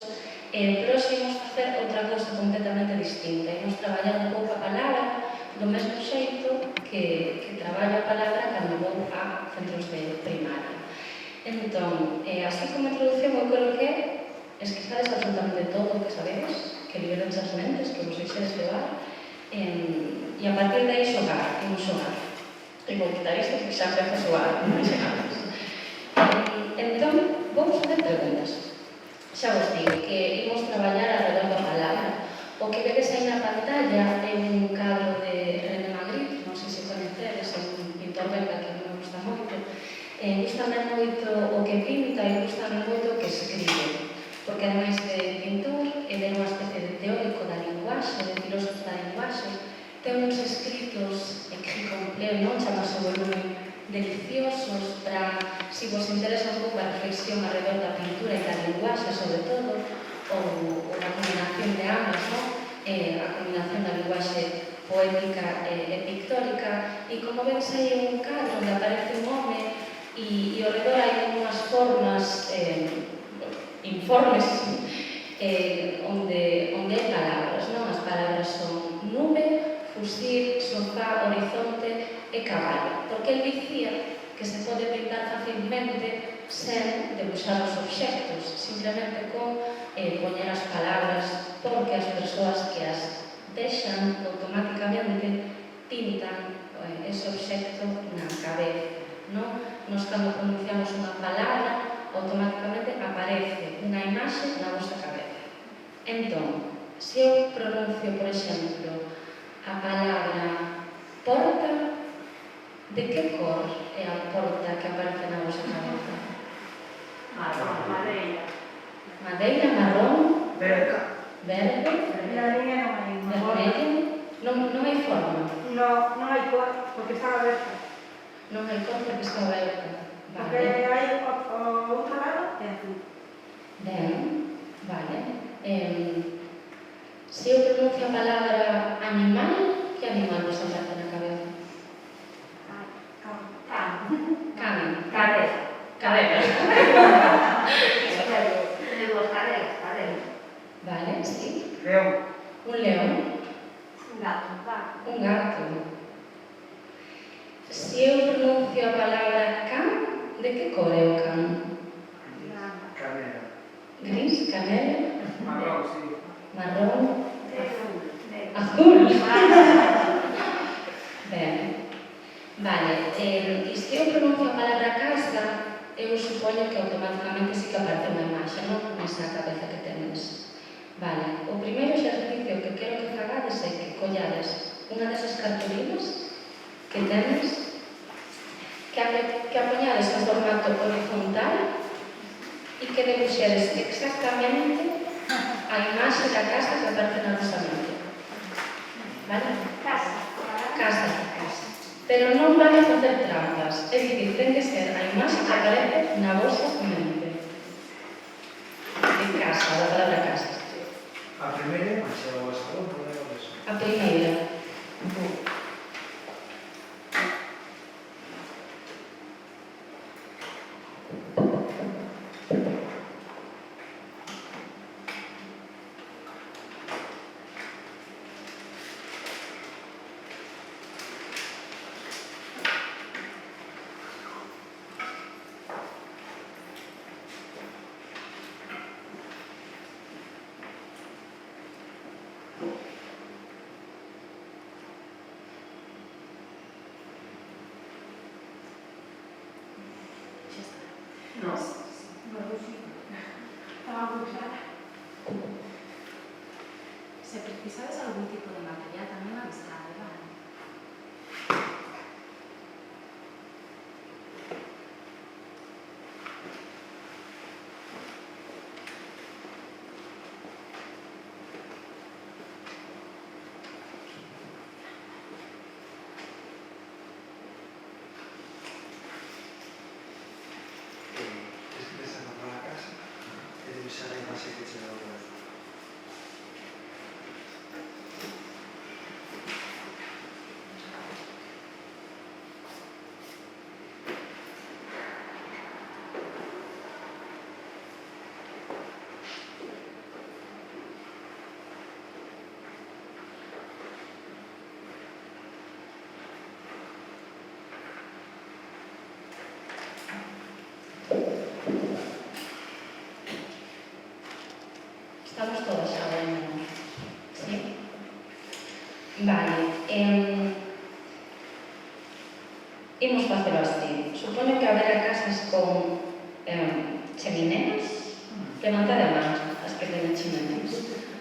Pero hoxe imos facer outra cousa completamente distinta. Imos traballar un pouco a palabra do mesmo xeito que traballo a palabra cando vou a centros de primaria. Entón, así como introducción, eu creo que esquizades absolutamente todo o que sabedes, que liberedes as mentes, que vos deixedes levar, e a partir de aí xogar, imos xogar. E vou quitar isto porque xa empezo a xogar, non xegamos. Entón, vou facer preguntas. Xa vos digo que imos traballar alrededor da palabra. O que vedes aí na pantalla é un cadro de René Magritte, non sei se coñecedes, é un pintor belga que me gusta moito. Gústame moito o que pinta e gústame moito o que escribe, porque ademais de pintor, ele é unha especie de teórico da linguaxe, de filósofo da linguaxe, ten uns escritos écrit complet, non? Chamase o volumen deliciosos para, se vos interesa un pouco a reflexión alrededor da pintura e da linguaxe, sobre todo, ou a combinación de ambas, non? A combinación da linguaxe poética e pictórica, e como vedes aí un cadro onde aparece un home e ao redor hai unhas formas, informes, onde hai palabras, non? As palabras son nube, fusil, sofá, horizonte e caballo, porque el dicía que se pode pintar facilmente sen debuxar os obxectos, simplemente con poñer as palabras, porque as persoas que as deixan automáticamente pintan ese obxecto na cabeza, non? Nos cando pronunciamos unha palabra, automáticamente aparece unha imaxe na vosa cabeza. Entón, se eu pronuncio, por exemplo, a palabra porta, de que cor é a porta que aparece na vosa cabeza? Marrón, madeira. Madeira, marrón, Verga. verde, Na liña non hai vermello. Non hai forma. non hai cor, porque está aberta. Non hai cor porque está aberta. Porque Vale. hai o outro lado é azul. Ben, vale. Se eu pronuncio a palabra animal, que animal vos aparece na cabeza? Can. Cadela. Cadela. Tenemos cadela. Vale, sí. León. Un león. Un gato. Un gato. Se eu pronuncio a palabra can, de que cor é o can? Canela. Gris, canela, Marrón, sí. marrón, Azul. azul. Ben. Vale, e se eu pronuncio a palabra casa, eu supoño que automáticamente sí que aparece unha imaxe, non? Nesa cabeza que tenes. Vale, o primeiro exercicio que quero que fagades é que collades unha desas cartulinas que tenes, que a poñades en formato horizontal e que debuxedes exactamente a imaxe da casa que aparece na vosa mente. Vale? Casa. Pero non vale facer trampas, é dicir, ten que ser a imaxe que aparece na vosa mente. De casa, da palabra casa. A primeira, mas o segundo, non é eso. A primeira. No. Estaba muy clara. Se precisades algún tipo de material tamén avisade, vale? Esa no para a casa e debe ser a imaxe que che dá o brazo. imos facelo así. Supone que haberá casas con chemineas. Levantade a mano, as que teñen chimeneas.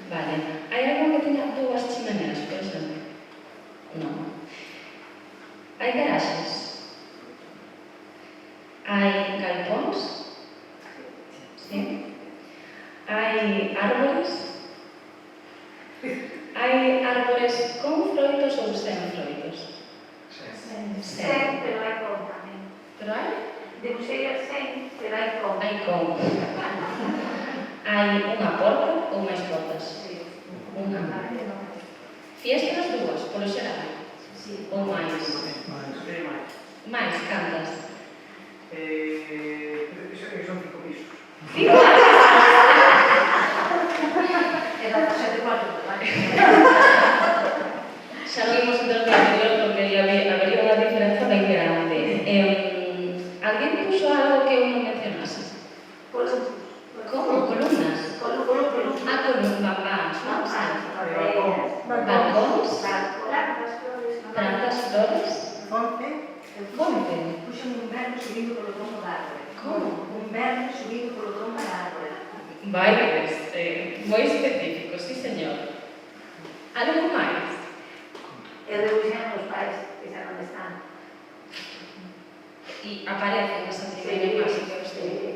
Vale. Hai algo que teña dúas chimeneas, por exemplo? Non. Hai garaxes? Hai galpóns? Sí. Hai árbores? Hai árbores con froitos ou sen froitos? Sen, pero hai con tamén. Pero hai? Debuxei sen, pero hai con. Hai con. Hai unha porta ou máis portas? Unha. Fiestas dúas, polo xeral? Ou máis? Máis, cantas? Son 5 pisos. Cinco? E da xente cuatro, vale? Xa lo vimos en o anterior porque habería unha diferenza ben grande. Alguén puxo algo que eu non mencionase? Como? Columnas? Ah, columnas, non? Balcóns? Plantas, flores? Fonte, Fonte? puxen un verbo subindo polo tronco da árbore. Como? Un verbo subindo polo tronco da árbore. Vai, moi específico, sí señor. Algo máis? Eu debuxei os pais, que xa non están. E aparece nesa primeira imaxe que vos teño.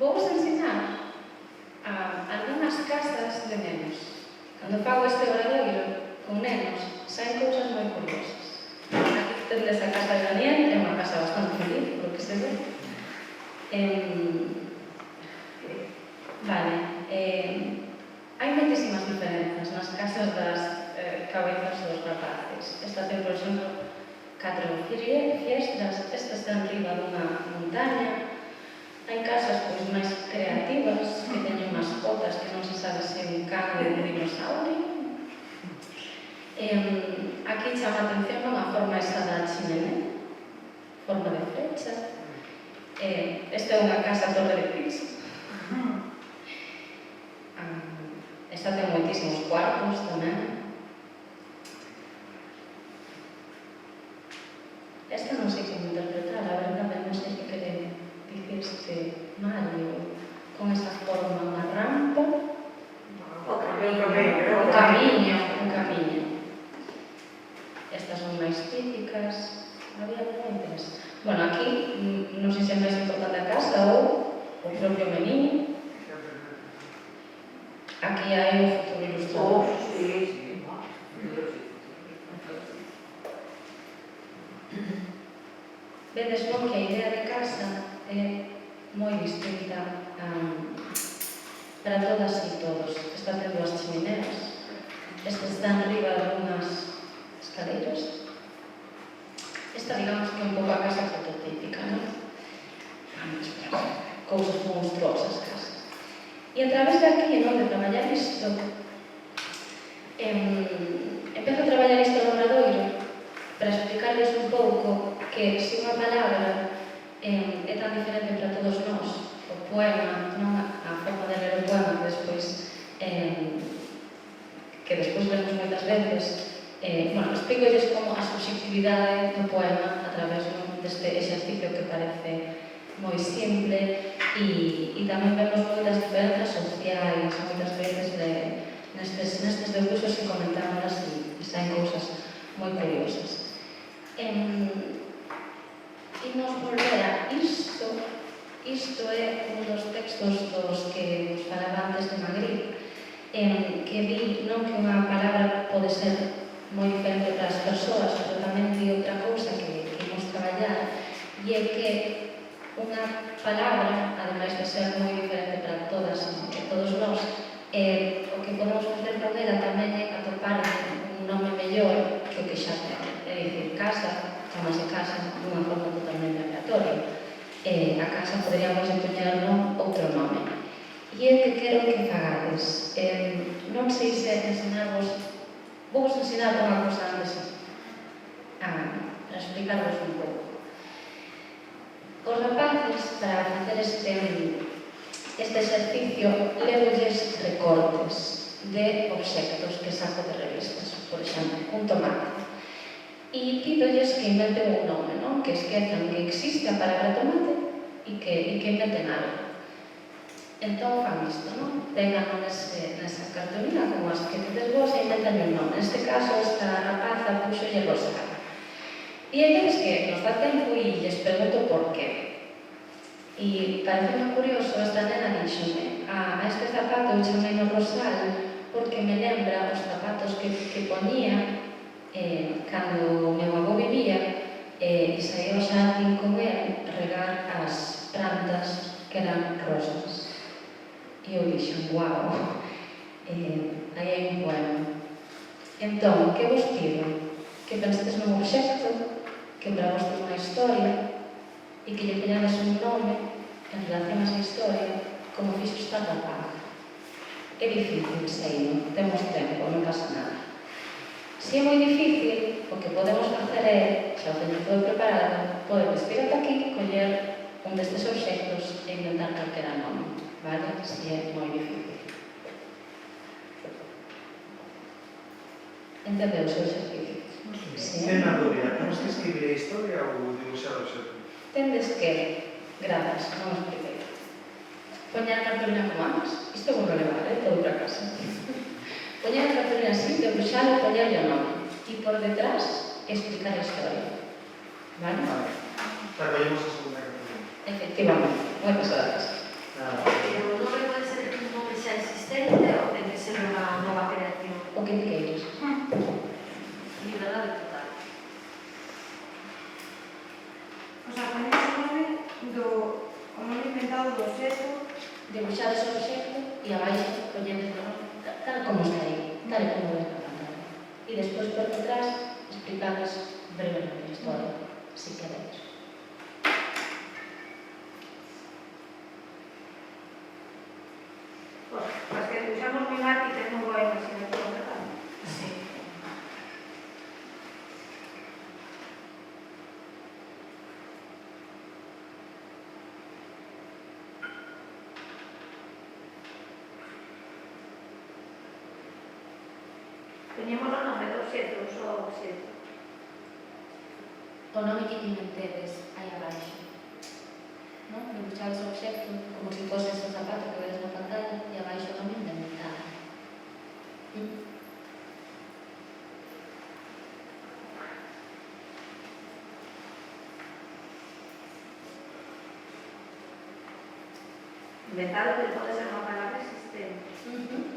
Vou vos ensinar algunhas casas de nenos. Cando fago este obradoiro con nenos, saen cousas moi curiosas. Aquí tendes a casa de Daniel, é unha casa bastante feliz, por que se ve. Vale, hai moitísimas diferenzas nas casas das cabezas dos rapaces. Esta ten, por exemplo, 4 fiestras, esta está en riba dunha montaña. Hai casas pois máis creativas, que teñen mascotas que non se sabe se é un can ou un dinosaurio. Aquí chama a atención a forma esa da chimenea, forma de flecha. Esta é unha casa torre de pizza. Esta ten moitísimos cuartos tamén. Esta non sei como interpretar, a verdade, non sei que quere dicir este Mario con esa forma, unha rampa. O Un camiño. Estas son máis típicas. Había moitas. Bueno, aquí non sei se é máis importante a casa ou o propio meniño. Aquí hai un futuro ilustrado. Vedes, non, que a idea de casa é moi distinta para todas e todos. Esta ten dúas chimineas. Esta está en riba de unhas escaleiras. Esta, digamos, que é un pouco a casa prototípica, non? Cousas monstruosas casas. E a través de aquí, non, de traballar isto, empezo a traballar isto no obradoiro para explicarles un pouco que se unha palabra é tan diferente para todos nós, o poema, non, a forma de ler o poema que despois vemos moitas veces, explicolles como a subjetividade do poema a través deste exercicio que parece moi simple e tamén vemos moitas diferenzas sociais, moitas veces nestes debuxos que comentamos e saen cousas moi curiosas. Imos volver a isto é un dos textos dos que vos falaba antes de Magritte, que di non que unha palabra pode ser moi diferente para as persoas, pero tamén di outra cousa que imos traballar, e é que unha palabra, ademais de ser moi diferente para todas e todos nós, o que podemos facer con ela tamén é atopar un nome mellor que o que xa ten. É dicir, casa, chamase casa dunha forma totalmente aleatoria. A casa poderíamos poñerlo outro nome. E é que quero que fagades. Non sei se ensinarvos, vou vos ensinar unha cosa antes para explicarvos un pouco. Os rapaces, para facer este exercicio, levolles recortes de obxectos que saco de revistas, por exemplo, un tomate. E pídolles que inventen un nome, non? non? Que esquezan que existe a palabra tomate e que inventen algo. Entón fan isto, non? Pegan nesa cartolina como as que tedes vos e inventan un nome. Neste caso, esta rapaza puxolle Rosana. E hai veces que nos dá tempo e lles pregunto por qué. E parece curioso, esta nena díxome, a este zapato eu chamei no Rosal porque me lembra os zapatos que ponía cando o meu avó vivía e saía ao xardín con el regar as plantas que eran rosas. E eu dixo, guau, aí hai un poema. Entón, que vos pido? Que pensedes nun obxecto que para vos ten unha historia e que lle poñades un nome en relación a esa historia como fixo esta rapaz. É difícil, sei, temos tempo, non pasa nada. Se é moi difícil, o que podemos facer é, xa o teño todo preparado, podedes vir ata aquí, coller un destes obxectos e inventar calquera nome, vale? Se é moi difícil. Entendeu o seu exercicio? Sí. Ten a dúbida, temos que escribir a historia ou dibuixar o obxecto? Tendes que, grazas, non os expliquei. Poñer a cartolina como amas, isto vou relevar, todo para casa. Poñer a cartolina así, debuxalo, poñerlle o nome. E por detrás, explicar a historia. Vale? Vale. Recollemos a segunda cartolina. Efectivamente, moi pasadas. Nada. Pero o nome pode ser un nome xa existente ou ten que ser unha nova creación? O que te queiras. Liberdade total. O sea, poner o nome o nome inventado do obxecto. Debuxar ese obxecto e abaixo poñerlle o nome, tal como está aí, tal e como ves na pantalla. E despois por detrás explicarles brevemente a historia, se queréis. Pues que dibuixamos moi mal e ten moi boa imaginación, verdad? Sí. Poñemos o nome do obxecto, ou só o obxecto. O nome que inventedes aí abaixo. Non? Debuxades o obxecto como se fose ese zapato que vedes na pantalla e abaixo o nome inventado. Inventado que pode ser unha palabra existente.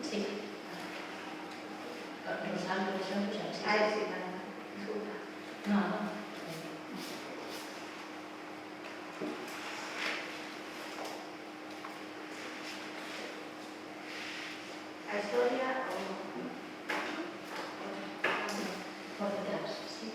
Sí. Rosal, por exemplo, xa existe. Ah, sí, nada. Disculpa. No. A historia ou... Por detrás, sí.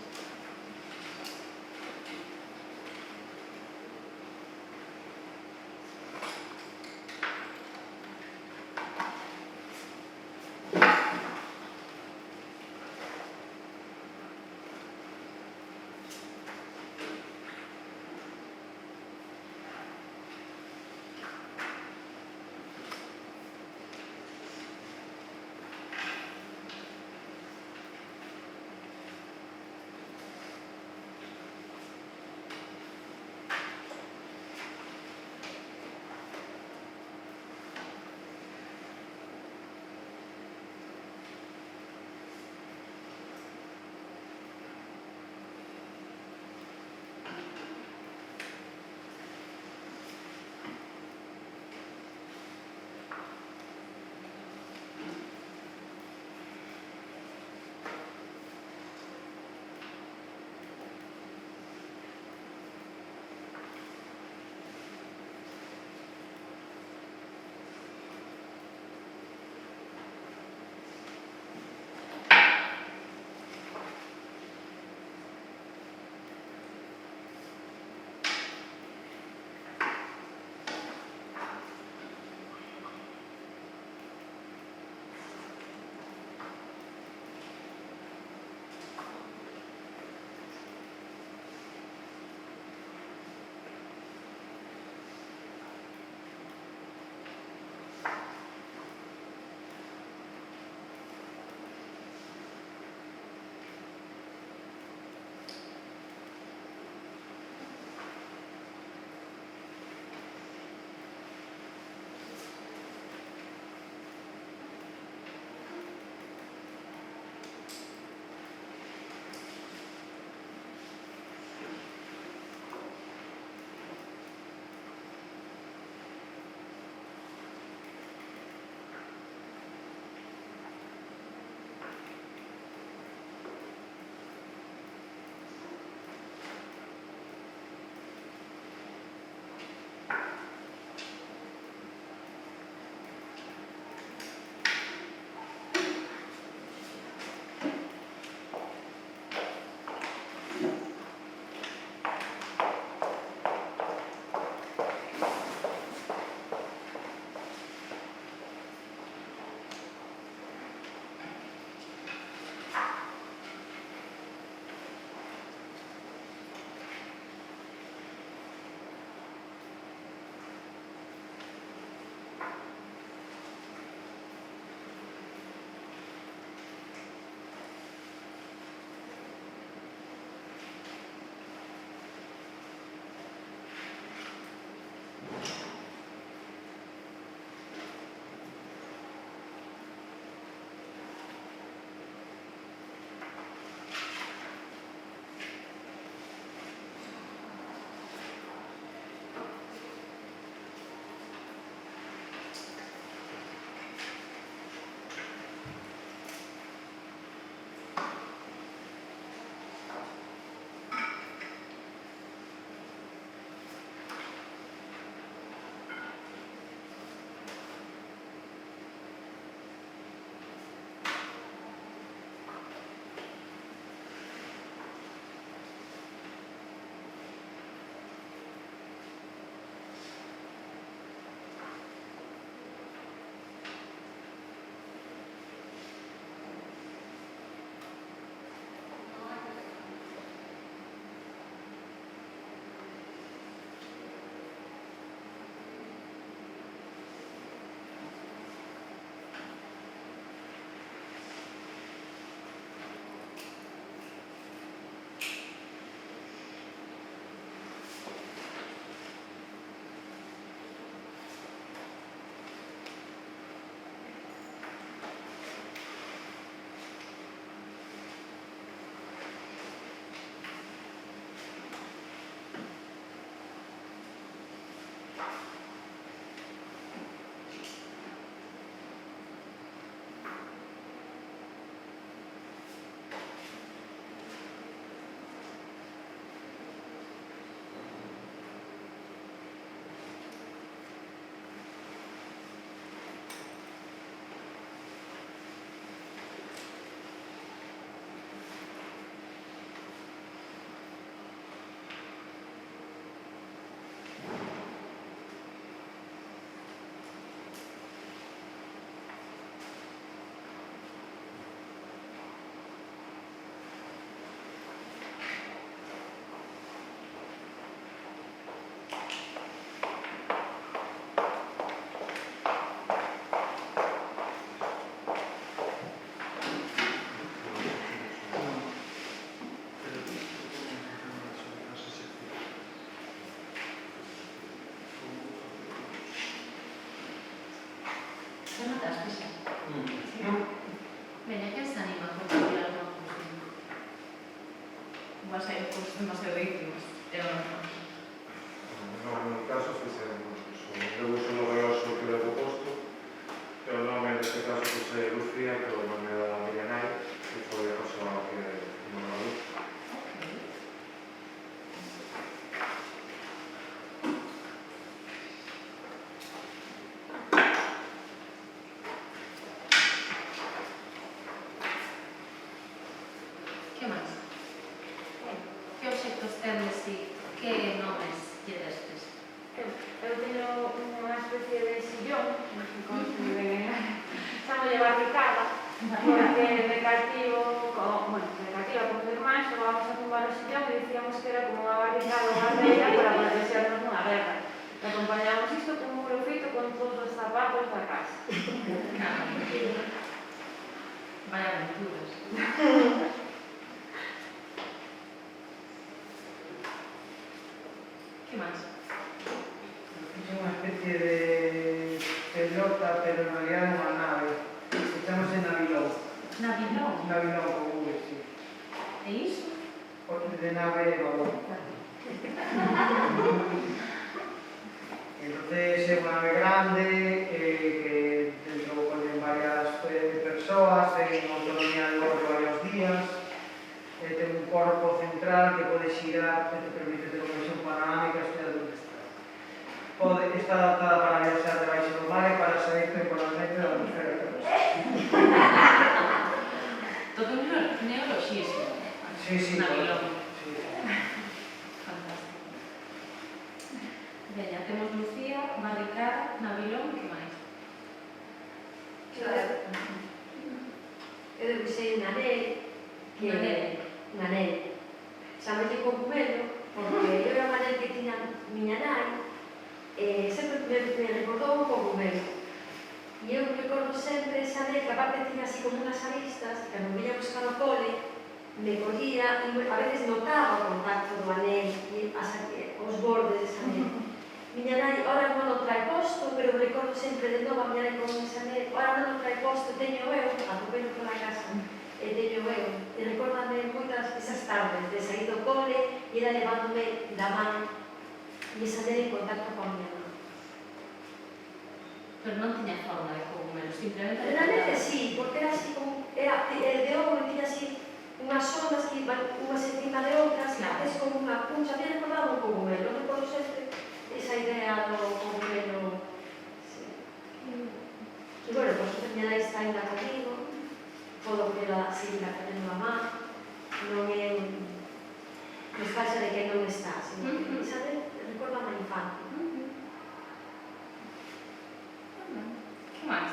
demasiado íntimas. É o normal. No meu caso fixeron eu uso no reloxo que levo posto, e o nome neste caso é Lucía, que é o nome da miña nai, que foi a persoa que me mandou. Que máis? Que obxectos tendes e que nomes lle destes? Eu teño unha especie de sillón, non sei como se dice, chamolle barricada, porque me cativa con os irmáns, xogábamos a tumbar o sillón e dicíamos que era como unha barricada, unha barreira para protegernos nunha guerra. E acompañábamos isto con un muro feito con todos os zapatos da casa. Vaya aventuras. Que máis? Es unha especie de pelota, pero en realidad é unha nave. Se chamase Navilón. Navilón. Navilón con V, sí. E iso? De nave vagón. Entonces é unha nave grande que dentro ponen varias persoas, ten autonomía de bordo varios días, ten un corpo central que pode xirar, que te permite ter unha visión panorámica, estudiar onde está. Está adaptada para viaxar debaixo do mar e para sair temporalmente da atmosfera terrestre. Todo un neoloxismo. Sí, Navilón. sí. Fantástico. Veña, temos Lucía, barricada, Navilón, que máis? Eu debuxei un anel, que un anel, chamelle cogumelo, porque eu era un anel que tiña miña nai, sempre me recordou un cogumelo. E eu recordo sempre ese anel, que aparte tiña así como unhas aristas, que non veía buscar o cole, me collía e a veces notaba o contacto do anel e os bordes dese anel. Miña nai, ahora non o trae posto, pero recordo sempre de novo a miña nai con ese anel, ahora non o trae posto, teño eu, atopelo pola casa, e teño eu. E recordame moitas esas tardes de sair do cole e era levándome da man e ese anel en contacto con miña nai. Pero non tiña forma de cogumelo, simplemente... Realmente sí, porque era así como, era de ouro, tiña así unhas ondas que iban unhas encima de outras, Claro. es como unha puncha, me recordaba un cogumelo, recordo sempre esa idea do cogumelo. Sí. E bueno, pues a miña nai está ainda comigo, podo verla así, la tenendo a man, non é nostalgia de que non está, sino que esa vez recorda a infancia. Que máis?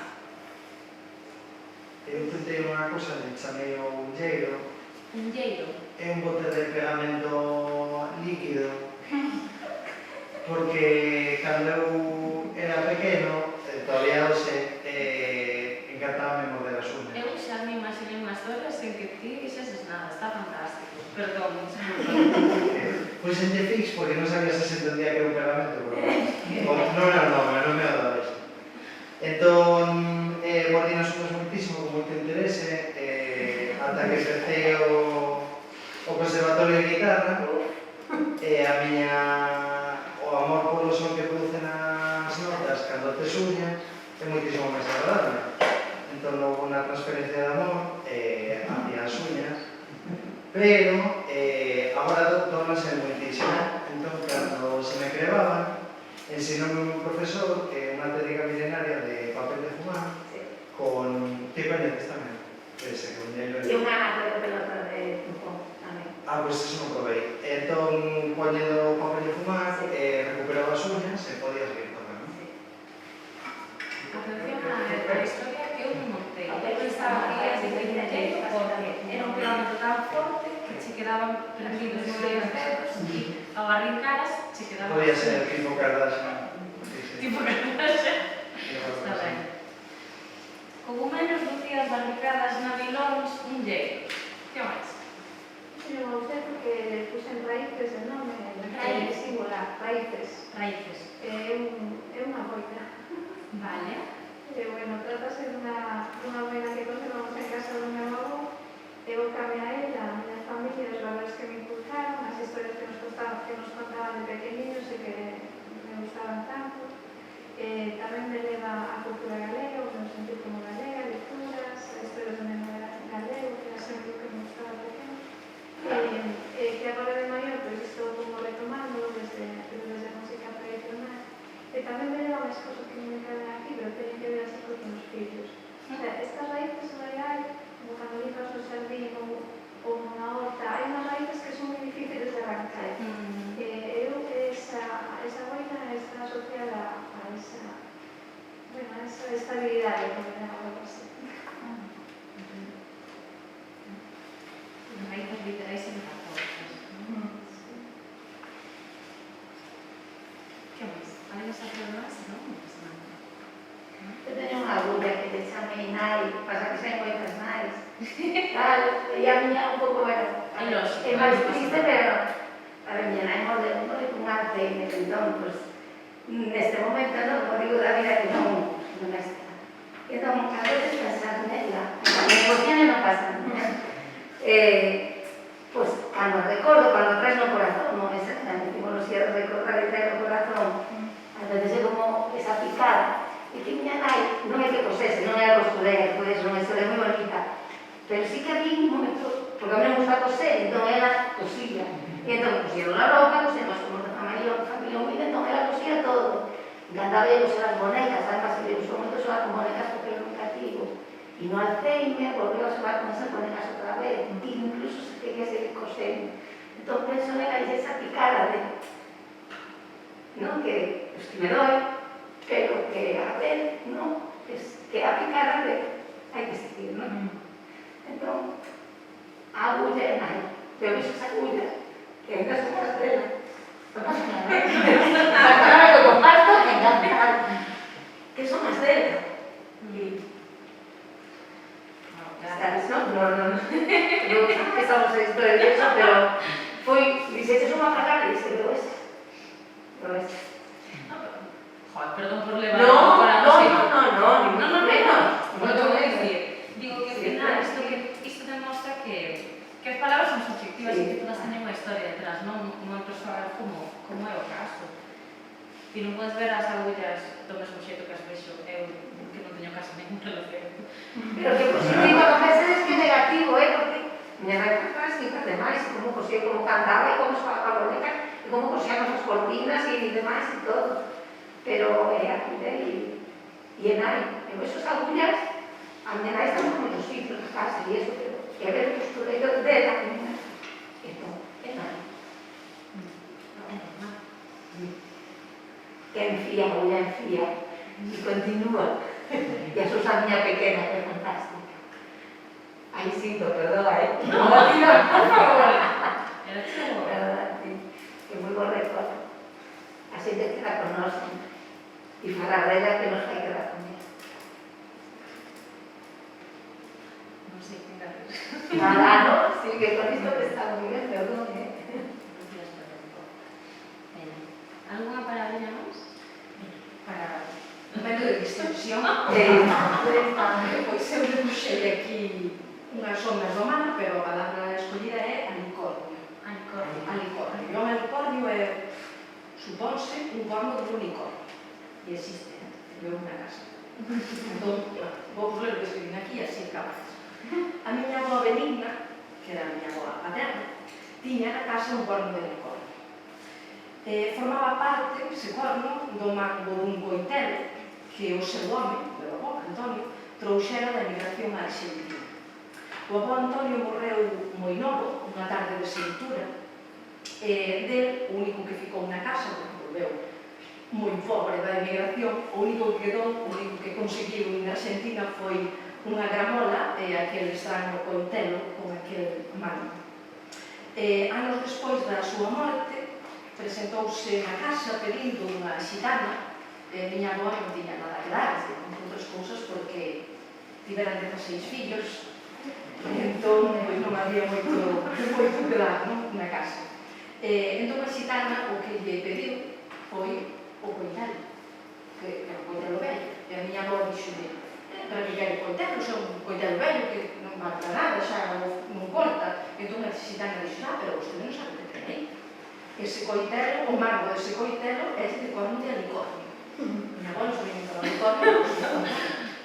Eu tentei unha cosa, chamei o unlleiro. Un lleiro. É un bote de pegamento líquido, porque cando eu era pequeno, todavía hoxe, encantaba morder as uñas. Eu xa me imaginei unhas horas en que ti dixeses nada, está fantástico. Perdón, Pois en Fix, porque non sabía se entendía que era un pegamento, pero non era o nome, non me daba isto. Entón, mordí nas uñas moitísimo, con moito interese, ata que empecé o conservatorio de guitarra, e o amor polo son que producen as notas cando tes uñas é moitísimo máis agradable. Entón, houve unha transferencia de amor hacia as uñas, pero agora tómanse moitísimo. Entón, cando se me crebaban, ensinoume un profesor que é unha técnica milenaria de papel de fumar con tipo de tamén. Ese, con hielo E unha pelota de ping-pong tamén. Pois eso non provei. Entón, poñendo papel de fumar, recuperaba as uñas e podía seguir tocando. atención a historia que eu me montei. Eu pensaba que ia ser lleiro porque era un pegamento tan forte que che quedaban prendidos os dedos e ao arrincaras che quedaban... Podía ser tipo Kardashian. Tipo Kardashian. Está ben. Cogumelos, Lucías, barricadas, navilóns, un lleiro. Que máis? Eu non sei porque puxen raíces de nome, Raíces. singular, raíces. Raíces. É unha boita. Vale. Bueno, trátase dunha boina que conservamos en casa do meu avó, eu came a ela, a miña familia, os valores que me inculcaron, as historias que nos contaban de pequeninos e que me gustaban tanto. Tamén me leva a cultura galega, o meu sentir como galega, lecturas, a historia do neno galego, que era sempre o que me gustaba pequeno. Que agora de maior, pois estou como retomando desde a música tradicional. E tamén me leva máis cosas que non me caben aquí, pero teñen que ver así con os fillos. O sea, estas raíces non hai, como cando limpas o xardín ou unha horta, hai unhas raíces que son moi difíciles de arrancar. Eu, esa boina está asociada a esa estabilidade que me dá algo así. Raíces literais e metafóricas. Que máis? Hai esa más, non? Eu teño unha agulla que te chamei nai, pasa que sei moitas nais. Claro, e a miña un pouco, bueno, É lógico. é máis triste, pero a miña nai morreu con Alzheimer, entón, pues, neste momento, non, o digo da vida que non está. Entón, a veces pensar nela, me emociona e non pasa nada. Pues, cando recordo, cando traes no corazón, non esa, decimos, si recordar e traer no corazón, a veces é como esa picada. E que miña nai non é que posese, non é a costurera, que pode ser unha historia moi bonita, pero sí que había un momento, porque a mí me gusta coser, entón ela cosía. E entón cosieron a roupa, cosemos como de familia humilde, entón ela cosía todo. Encantaba de coser as bonecas, además que en su momento se va con bonecas porque era un cativo. E no Alzheimer volveu a xogar con esas bonecas outra vez, e incluso se quería seguir cosendo. Entón penso nela e esa picada de, non, que, pues, que me doi, pero que a ver, non, que a picada de hai que seguir, non? Entón, a agulla é nai, pero ves esa agulla, que ainda son as dela. Non pasa nada. Para que comparto, encantar. Que son as dela. Sabes, non? Non empezamos a historia de eso, pero foi, dixeches unha palabra e dixete, lo es. Joder, perdón por levar No, para no, sitio. no, menos. No te voy a decir. Digo que al final isto demostra que as palabras son subjetivas e que todas teñen unha historia detrás, non unha persoa como é o caso. E non podes ver as agullas do mesmo xeito que as vexo eu, que non teño casi ningún relación. Pero que positivo, non penses que é negativo, porque miña nai foi así, ademais, como cosía, como cantaba, e como xogaba a boneca, e como cosíamos as cortinas e demais e todo. Pero é agulla e é nai. E esos agullas, a miña nai está en moitos sitios na casa e eso, pero que a ver o costureiro dela, entón, é nai. Que enfía, a agulla enfía, e continúa. E a Susa miña pequena, que é fantástica. Aí sinto, perdona, non a tira, por favor. Era chulo. Que moi bo recordo. A xente queda con nós e falar dela que nos fai quedar con ela. Non sei que engadir. Nada, no? Sí, que con isto que está moi ben, perdón, Alguna parabéns máis? Para un método de distensión, pois eu debuxei aquí unhas sombras do mar, pero a palabra escollida é alicornio. Alicornio. O alicornio é, supónse, un corno de unicornio. E existe, vive unha casa. Entón, vou ler o que escribín aquí, así acabas. A miña avó Benigna, que era a miña avó paterna, tiña na casa un corno de unicornio. Formaba parte, ese corno, do mango dun coitelo que o seu home, o avó Antonio, trouxera da emigración a Argentina. O avó Antonio morreu moi novo, unha tarde de seitura, e del, o único que ficou na casa, porque volveu moi pobre da emigración, o único que quedou, o único que conseguiu na Argentina foi unha gramola e aquel extraño coitelo con aquel mango. Anos despois da súa morte, presentouse na casa pedindo unha xitana. Miña avó non tiña nada que dar, entre outras cousas, porque tiveran 16 fillos, entón non había moito que dar na casa. Entón a xitana o que lle pediu foi o coitelo, que era o coitelo vello, e a miña avó dixo, para que quere coitelo, se é un coitelo vello que non vale para nada, xa non conta, entón necesitan a dixo, pero vostede non sabe o que ten aí. Ese coitelo, o mango dese coitelo é de corno de alicornio. Minha avó non sabía que era alicornio,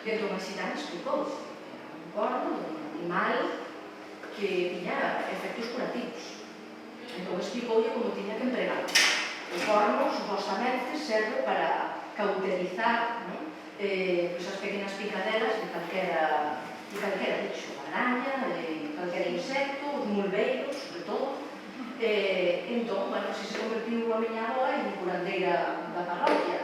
e entón a xitana explicou que era un corno de un animal que tiña efectos curativos. Entón explicoulle como tiña que empregar. O corno, supostamente, serve para cauterizar as pequenas picaderas de calquera bicho, araña, calquera insecto, os mulbeiros, sobre todo. Entón, bueno, se convertiu a miña avoa en curandeira da parroquia,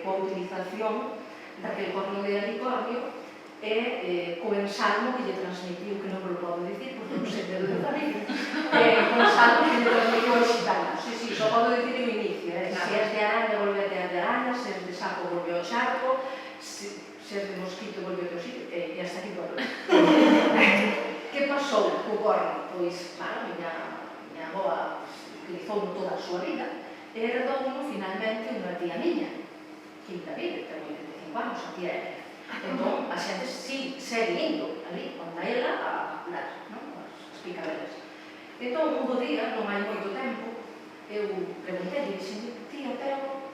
coa utilización daquele corno de alicornio e co ensalmo que lle transmitiu, que non me lo podo dicir, porque non sei de familia, co ensalmo que lle transmitiu a xitana. Sí, só podo dicir o inicio. Se és de araña, volve a ter de araña, se és de sapo, volve ao charco, se és de mosquito, volve ao sitio, e hasta aquí volve. Que pasou co corno? Pois, claro, miña avoa utilizou toda a súa vida e herdouno finalmente unha tía miña, Quinta Vive, ten 85 anos, a tía Elia. Entón, a xente segue indo ali, onde ela, a hablar, as picaderas. Entón, un bo día, non hai moito tempo, eu preguntei, dixen, tía, pero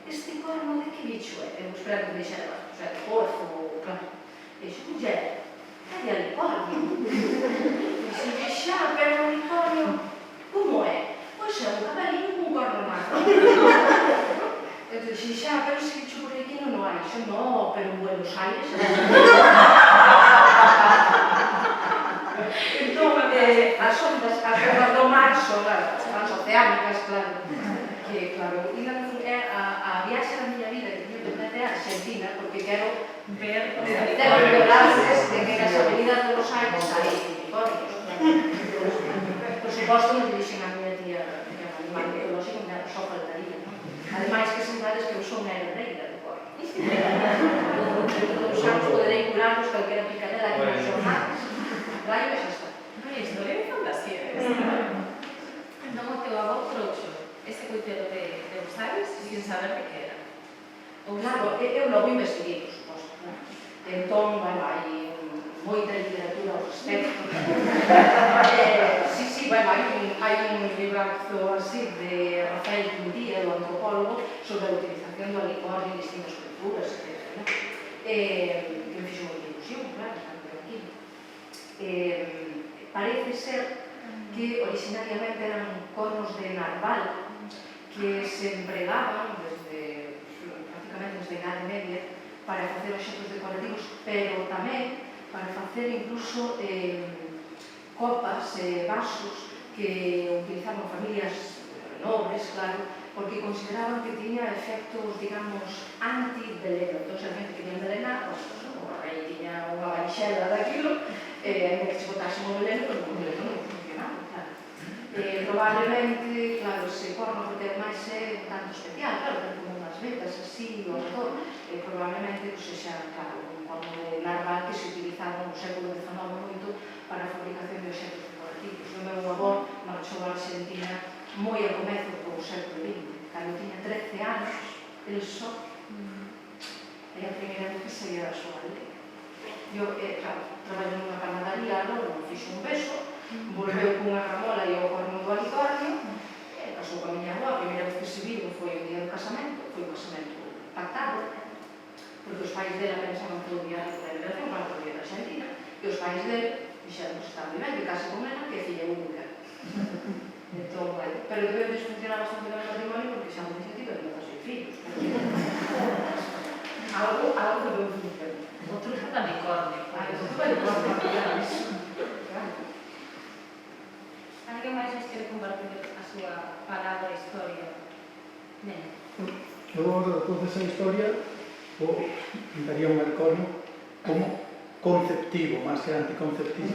este corno de que bicho é? Eu esperando que dixera, de corzo, claro. E dixo, muller, é de alicornio. Dixen, xa, pero o alicornio, como é? Pois é un cabalino con un corno marrón. Eu dixen, xa, pero ese bicho por aquí non hai. Dixen, no, pero en Buenos Aires. Entón, as ondas, as ondas do mar son as oceánicas, claro. Que, claro, a viaxe da miña vida que teño pendente a Argentina, porque quero ver enterarse de que nas avenidas de Buenos Aires hai unicornios. Por suposto, non dixen a miña tía que é un animal mitolóxico, só faltaría. Ademais, que sembades que eu son a herdeira do corno. Os anos poderei curarnos calquera picadela que nos xornales. Claro, e xa está. Ai, historia de fantasía. Non o teu avó trouxo ese coitelo de Busares sin saber de que era. Claro, eu logo investiguei, por suposto. Entón, bueno, hai moita literatura ao respecto. Sí, bueno, hai un librazo así de Rafael Quintía, do antropólogo, sobre a utilización do alicornio en distintas culturas, etc. Que me fixo moita ilusión, claro, estar por aquí. Parece ser que originariamente eran cornos de narval que se empregaban prácticamente desde a Idade Media para facer obxectos decorativos, pero tamén para facer incluso copas e vasos que utilizaban familias nobres, claro, porque consideraban que tiña efectos, digamos, anti-veleno. Entón, a gente quería envenenar, o rei tiña unha varixela daquilo, en que se botase un veleno, pero o veleno non funcionaba, claro. Probablemente, claro, ese corno que ten máis é un tanto especial, claro, ten como unhas vetas así ao redor, probablemente, xa, claro, un corno de narval que se utilizaba no século XIX moito para a fabricación de obxectos decorativos. O meu avó marchou a Argentina moi a comezo do século XX, cando tiña 13 anos, el só, é a primeira vez que saía da súa aldea. Eu, claro, traballo nunha panadería, non fixo un beso, volveu cunha ramola e o corno do alicornio, casou coa miña avó, a primeira vez que se viu foi o día do casamento, foi un casamento pactado, porque os pais dela pensaban que o día da emigración, claro, o día da Argentina, e os pais dele dixeron que estaba ben, que casa con ela, que é filla única. Entón, pero debe desfuncionar bastante ben o matrimonio porque xa non dixo tido 16 fillos. Algo que non funciona. Outro da unicornio. Alguén máis nos quere compartir a súa palabra e historia? Ben. Eu agora, despois desa historia, pintaría un alicornio como conceptivo, máis que anticonceptivo.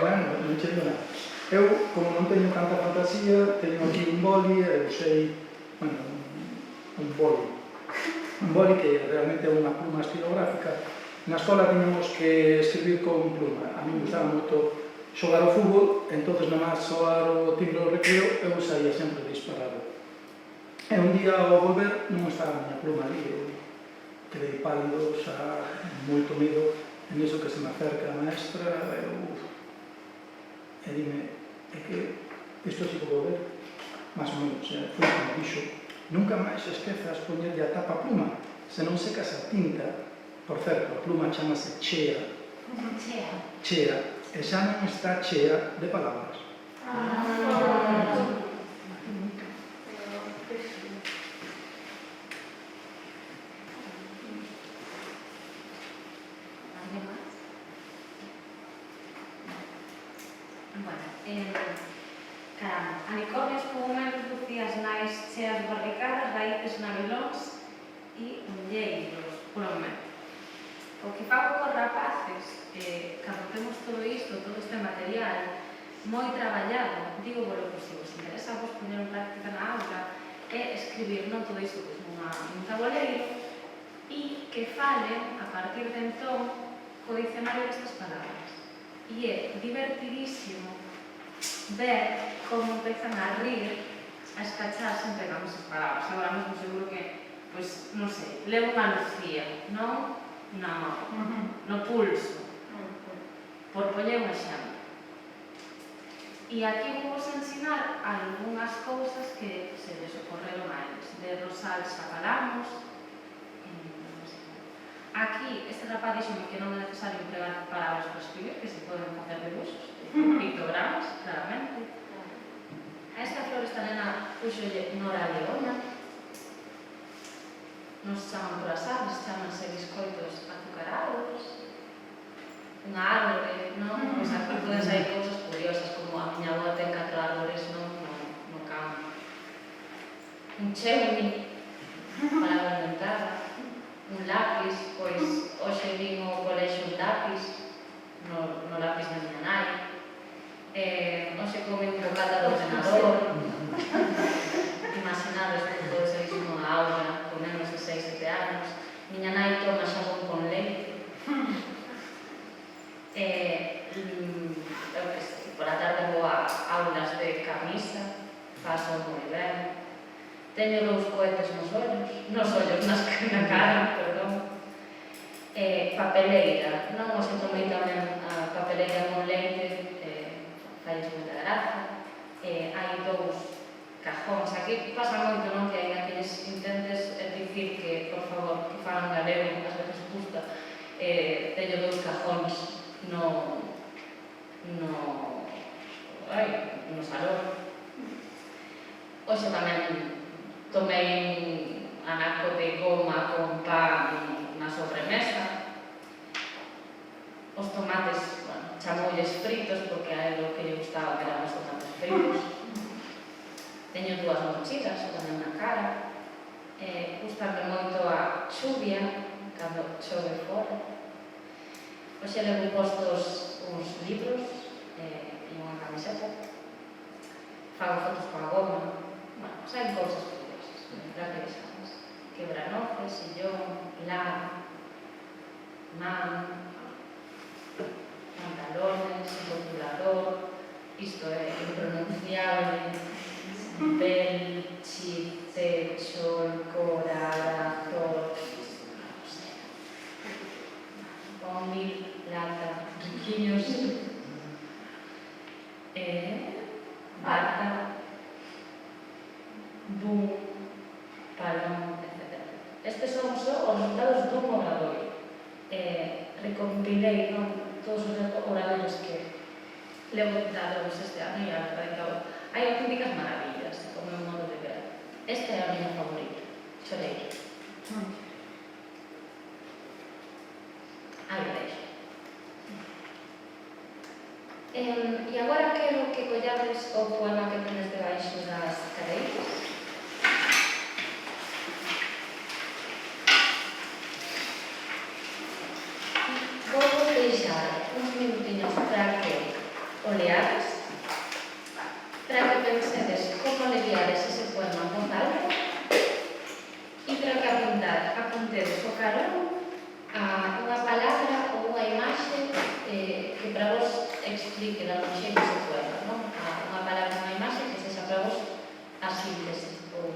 Bueno, non che digo nada. Eu, como non teño tanta fantasía, teño aquí un boli e usei, bueno, un boli que realmente é unha pluma estilográfica. Na escola tiñamos que escribir con pluma. A mí me gustaba moito xogar ao fútbol, entonces nada máis soar o timbre do recreo, eu saía sempre disparado. E un día ao volver non estaba a miña pluma ali, eu quedei pálido, xa moito medo, en iso que se me acerca a maestra, e dime, é que isto sí que vou ver, máis ou menos, foi como dixo, nunca máis esquezas poñerlle a tapa a pluma, se non secas a tinta, por certo, a pluma chamase chea, e xa non está chea de palabras. Caramba, anicornios, cogumelos, lucías, nais, cheas barricadas, raíces, nabilóns e olleiros, polo momento. O que fago cos rapaces, cando temos todo isto, todo este material moi traballado, digo, bueno, pues, se vos interesa vos poñer en práctica na aula, é escribir non todo isto pues, nun tabuleiro e que falen, a partir de entón, co dicionario destas palabras. E é divertidísimo ver como empezan a rir, a escacharse en pegando esas palabras. Agora mesmo seguro que, pues, non sei, levo unha Lucía, non? No pulso, por poñer un exemplo. E aquí vou vos ensinar algunhas cousas que se les ocorreron a eles. De Rosal xa falamos. Aquí, este rapaz dixome que non é necesario empregar palabras para escribir, que se poden facer debuxos, pictogramas, claramente. A esta flor, esta nena, puxolle Nora Leona. Nos chaman por as aves, chamanse biscoitos azucarados. Unha árbore, non? Pois aquí poden sair cousas curiosas, como a miña avó ten 4 árbores no campo. Un chewmi, palabra inventada. Un lápiz, pois hoxe vin ao colexio un lápiz, no lápiz da miña nai. Hoxe comi un bocata do ordenador. Imaginades que pode ser iso nunha aula con menos de 6-7 anos. Miña nai toma xabón con leite. Por a tarde vou a aulas de camisa, paso moi ben. Teño 2 cohetes na cara, perdón. Papeleira, non? Hoxe tomei tamén a papeleira con leite, falles moita graza. Hai 2 cajóns. Aquí pasa moito, non? Que hai aqueles intentes dicir que, por favor, que fagan galego, as veces gusta. Teño 2 cajóns no salón. Hoxe tamén tomei un anaco de goma con pan na sobremesa. Os tomates, bueno, chamoulles fritos porque a él o que lle gustaba que eran os tomates fritos. Teño 2 mochilas tamén na cara. Gustame moito a chuvia, cando chove fora. Hoxe levo postos uns libros e unha camiseta. Fago fotos coa goma. Bueno, saen cousas curiosas, verdad que sabes. Quebranoces, sillón, lana, man, pantalones, rotulador, isto é impronunciable, belchi, techo, corazón, con 1000 lata, riquiños, bata, boom, palón, etc. Estes son só os resultados dun obradoiro. Recompilei todos os obradoiros que levo dados este ano e a verdade que hai auténticas maravillas, como un modo de ver. Esta é a miña favorita, Choreira. Aí deixo. E agora quero que collades o poema que tenes debaixo das careiras. Vou deixar uns minutiños para que o leades, para que pensedes como leviades ese poema en voz alta e para que apuntedes o carón a unha palabra ou unha imaxe que para vos explique de algún xeito ese poema, non? Unha palabra ou unha imaxe que sexa para vos a síntese ou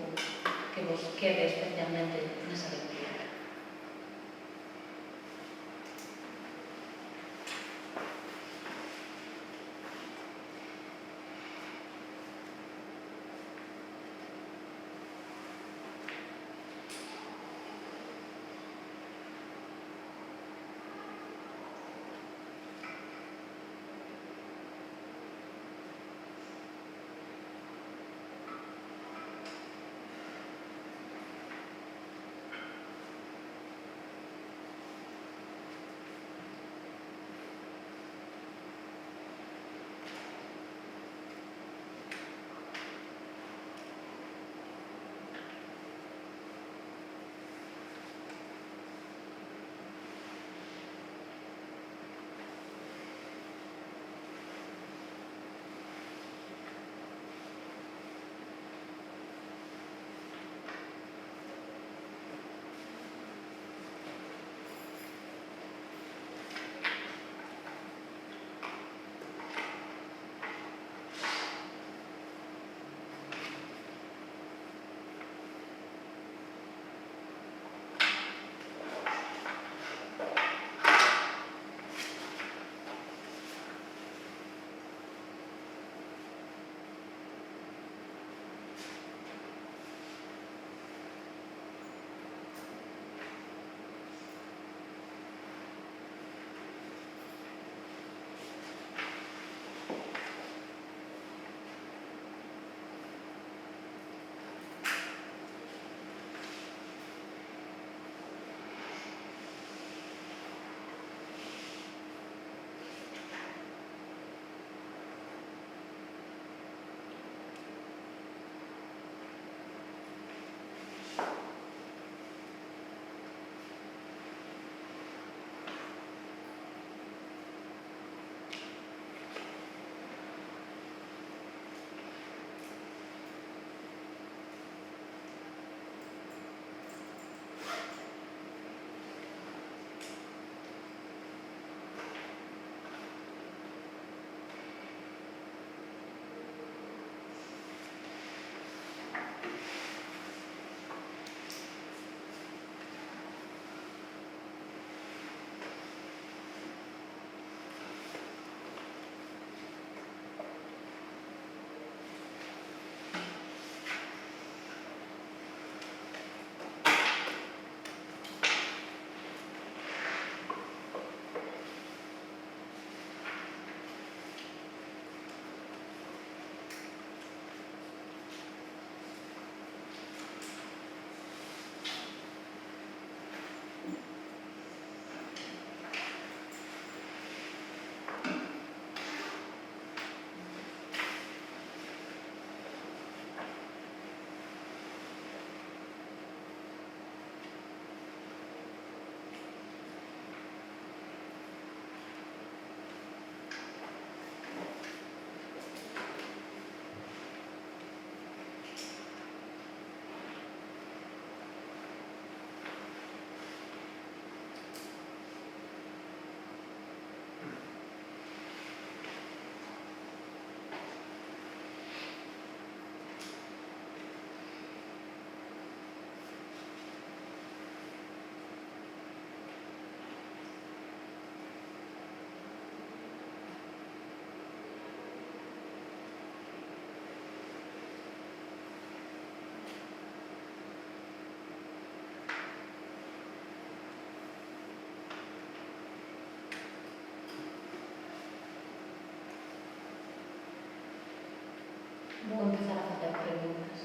Vou empezar a facer preguntas.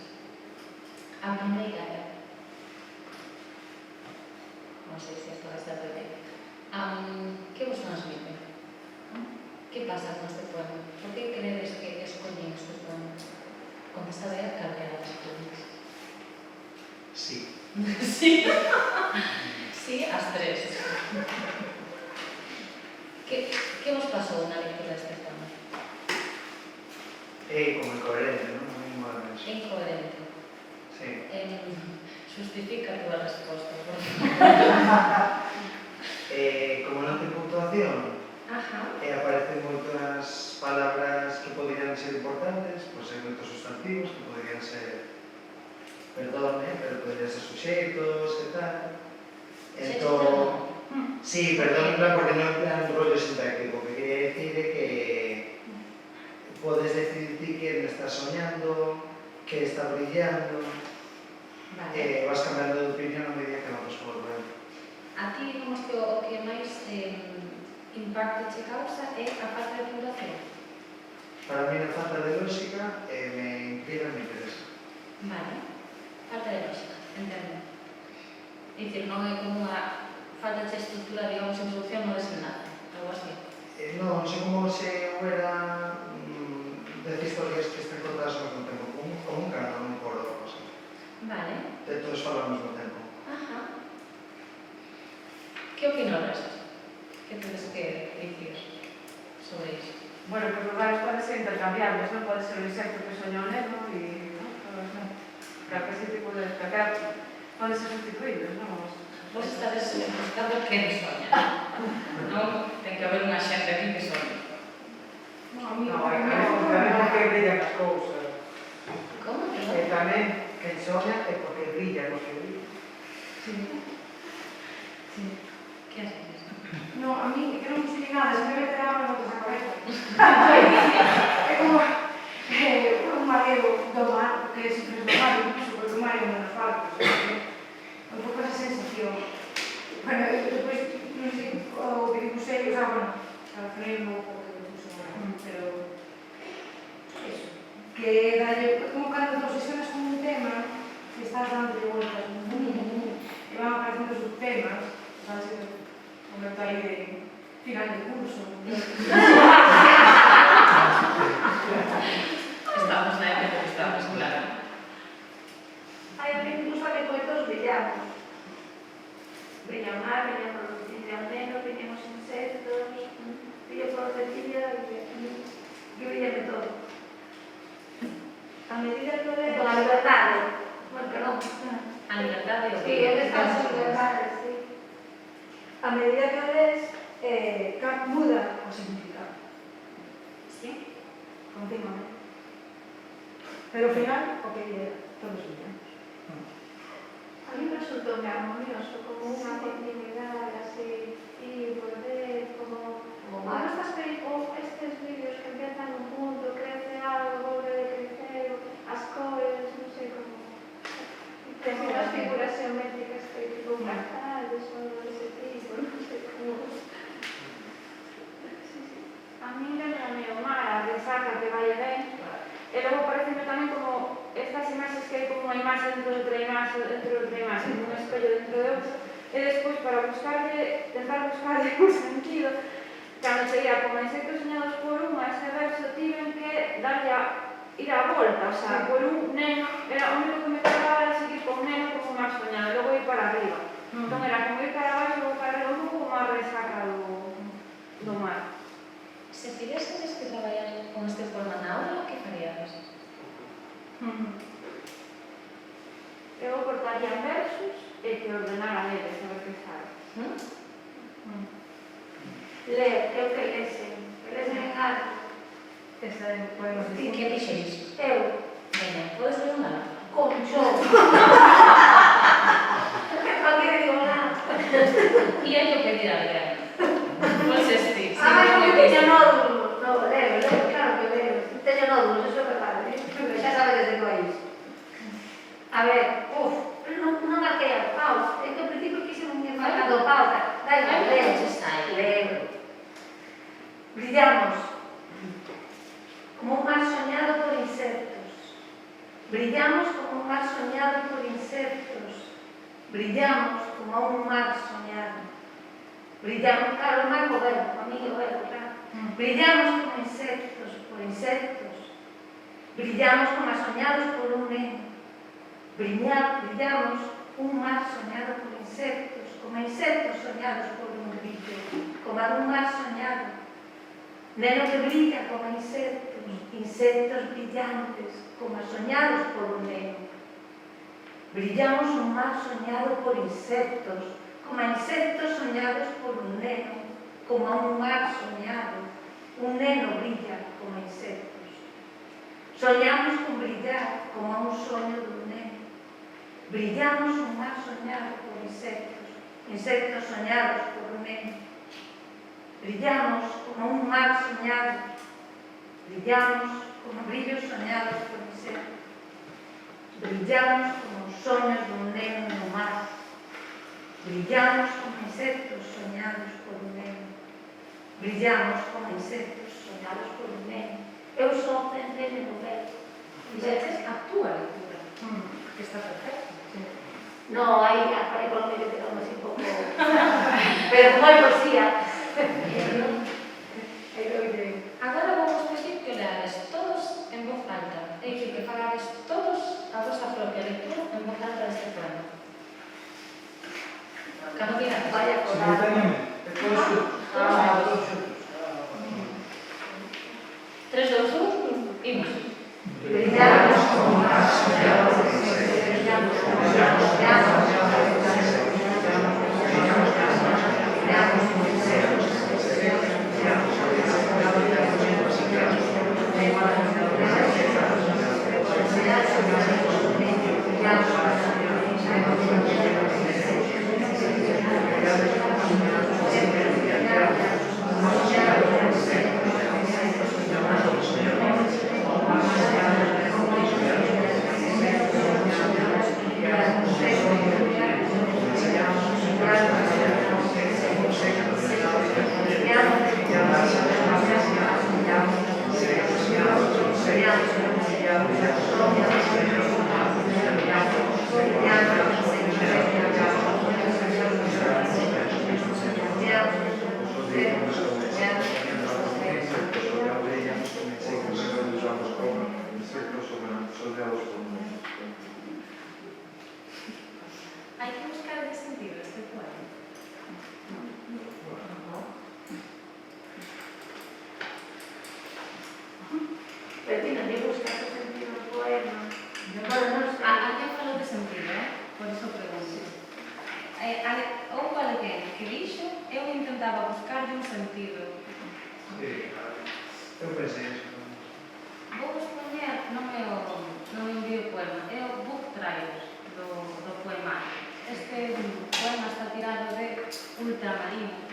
A primeira é... Non sei se esta vai ser a primeira. Que vos transmite? Que pasa con este poema? Por que credes que escollín este poema? Contestade a calquera das preguntas. Sí. Sí. Sí, as tres. Que vos pasou na lectura deste poema? Como incoherente, non? Moi incoherente. Incoherente. Sí. Justifica a túa resposta, por favor. Como non ten puntuación, Ajá. aparecen moitas palabras que poderían ser importantes, pois hai moitos sustantivos que poderían ser, perdone, pero poderían ser suxeitos e tal. Entón, sí, perdón, en plan, porque non é plan rollo sintáctico, que quería decir é que podes decir ti que me estás soñando, que está brillando, vas cambiando de opinión a medida que vamos por ver. A ti, digamos que o que máis impacto che causa é a falta de puntuación? Para mí, a falta de lógica me intriga e me interesa. Vale. Falta de lógica, entendo. É dicir, non é como unha falta de estructura, digamos, en solución no desenlace, algo así. Non sei como se hubiera de historias que están contadas ao mesmo tempo, como un canon, un coro, algo así. Vale. De todos falan ao mesmo tempo. Ajá. Que opinas resto? Que tedes que dicir sobre iso? Bueno, pues os varios poden ser intercambiables, non pode ser o insecto que soña o neno e todos non. Claro que ese tipo de destacar pode ser sustituídos, non? Vos estades buscando quen soña. Non ten que haber unha xente aquí que soña. Tamén que brillan as cousas. Como? E tamén quen soña é porque brilla, porque brilla. Sí. Sí. Que haces iso? No, a mí que non sei nada, se me mete agua no a cabeza. É como un mareo do mar, que sempre é do mar, incluso porque o mar é menos falta. Un pouco esa sensación. Bueno, depois, non sei, o que dibusei, o sea, bueno, relacionei un pouco o que dibuxo agora, pero eso, que dalle, como cando te obsesionas con un tema, que estás dando vueltas e van aparecendo subtemas, sabes, un momento aí de final de curso. Estamos na época que estamos, claro. Hai a mí incluso que moitos brillamos. Brilla o mar, brilla o neno, brillan os insectos, brilla a florecilla, brilla todo. A medida que ves... A liberdade. Bueno, perdón. A liberdade o Sí, é descanso de liberdade, sí. A medida que ves, muda o significado. Sí? Continuamente. Pero ao final, o que é todos brillamos. A mí me resultó muy armonioso, como una continuidad así, y volver, como estos vídeos que empiezan un punto, crece algo, vuelve a crecer, las cores, no sé, como las figuras geométricas que tipo fractales o algo de ese tipo, no sé cómo. A mí me o mar, a resaca que vaya ben, e logo pareceme tamén como estas imaxes que hai como unha imaxe dentro de outra imaxe, un espello dentro de outra, e despois para tentar buscarle un sentido, cando cheguei como insectos soñados por un, a ese verso tiven que darlle ir a volta, o sea, por un neno, era o único que me quedaba era seguir con un neno como máis soñado, e logo ir para arriba. Entón era como ir para abaixo, logo para arriba, un pouco máis resaca do mar. Se tivesedes que traballar con este poema na aula, que faríades? Eu cortaría versos e que ordenaran eles, a ver que sabe. Ler, eu que lesen en algo. Esa é o poema de Que dixo iso? Eu, Veña, podes ler unha? con yo. Non que digo nada. Ia yo pedir a alguén. Pois ti. Ah, eu teño nódulos. No, leo, claro que leo. Teño nódulos, eso é verdade. Xa sabedes de que é iso. A ver, non marquei a pausa. É que ao principio quixen ir marcando pausa. Da igual, leo. Brillamos como un mar soñado por insectos. Brillamos como un mar soñado por insectos. Brillamos como un mar soñado. Brillamos, claro, o mar goberno, a mí goberno, claro. Brillamos como insectos, por insectos. Brillamos como soñados por un neno. Brillamos un mar soñado por insectos, como insectos soñados por un brillo, como un mar soñado. Neno que brilla como insectos, insectos brillantes, como soñados por un neno. Brillamos un mar soñado por insectos, como insectos soñados por un neno, como un mar soñado. Un neno brilla como insectos. Soñamos con brillar como un sueño de un neno. Brillamos un mar soñado por insectos, insectos soñados por un neno. Brillamos como un mar soñado. Brillamos como brillos soñados por insectos. Brillamos como sueños de un neno no mar. Brillamos como insectos soñados por un neno. Brillamos como insectos soñados por un neno. Eu só tentei me mover. Fixeches a túa lectura, que está perfecto. No, aí aparei por medio de algo así un pouco... Pero como hai poesía... Agora vamos pedir que leades todos en voz alta, é dicir, que fagades todos a vosa propia lectura en voz alta deste poema. Cando digades. Vaya colar. Simultáneamente. Todos xuntos. Todos xuntos. 3, 2, 1, imos. Brillamos como un mar soñado por insectos. Brillamos como un mar soñado por insectos. Brillamos como insectos. Hai que buscar de sentido este poema. Pero ti non lle buscas o sentido do poema. Bueno, non sei. Alguén falou de sentido, por iso pregunto. Houve alguén que dixo, eu intentaba buscar un sentido. Sí, eu pensei eso. Vou expoñer, non é o vídeo poema, é o book trailer do poemario. Este poema está tirado de Ultramarino,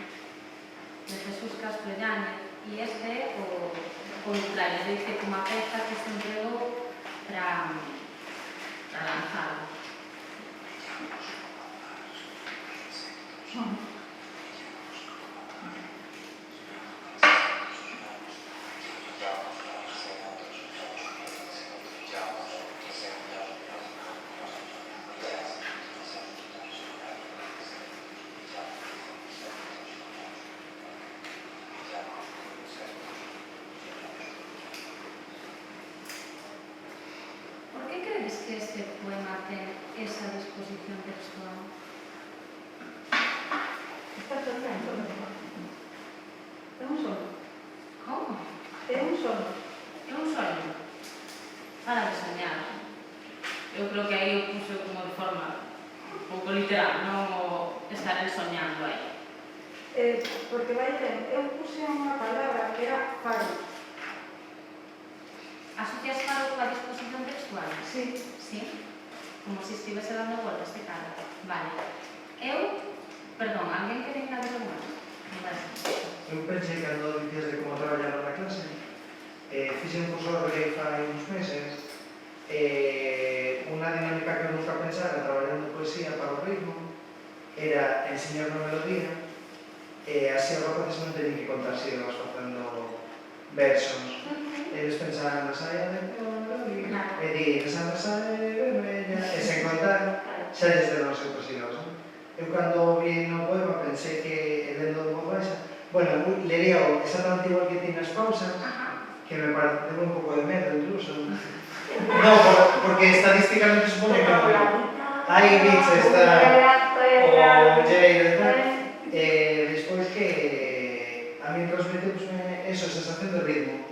de Jesús Castro Yáñez, e este é o trailer, dice como a peza que se entregou para lanzar. Por que crees que este poema ten esa disposición textual? Está soñando. É un solo. Como? É un solo. É un soño. Para de soñar. Eu creo que aí o puxo como de forma un pouco literal, non o estar el soñando aí. Porque vai ter, eu puse unha palabra que era faro. Asocias faro coa disposición textual? Sí. Sí? Como se estivese dando voltas de cara. Vale. Perdón, alguén que tenga algo máis? Eu pensei cando dicías de como traballar na clase, fixe un curso de Rei fai uns meses, unha dinámica que eu nunca pensara traballando poesía para o ritmo era enseñar unha melodía e así os rapaces non teñen que contar sílabas facendo versos. Eles pensaban na saia de melodía e e di que Santa Sale vermella, e sen contar, xa lles deron os outros hilos. Eu cando vi no poema pensei que, lendo de voz baixa, bueno, lería exactamente igual que ti nas pausas, que me pareceu un pouco de medo incluso. No, porque estadísticamente supone que hai bits, está o Jair, despois que a mí transmitiusme eso, sensación de ritmo.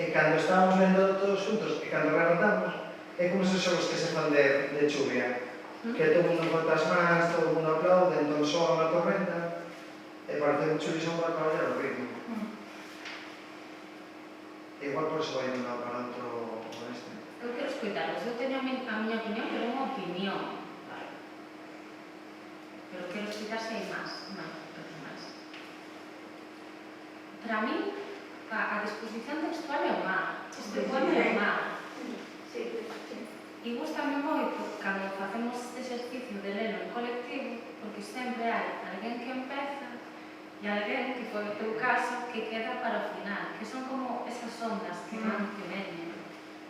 E cando estábamos lendo todos xuntos, e cando rematamos, é como se son os que se fan de chuvia. Que todo mundo conta as mans, todo mundo aplaude, entón soa unha tormenta, e parece un chuvizón para traballar o ritmo. Igual por iso vai de un lado para outro este. Eu quero escoitaros, eu teño a miña opinión, pero é unha opinión. Pero quero escoitar se hai máis, máis. Para mí, a disposición textual é o mar. Este poema é o mar. E gustame moito cando facemos este exercicio de lelo en colectivo, porque sempre hai alguén que empeza e alguén, que foi o teu caso, que queda para o final, que son como esas ondas que van que veñen,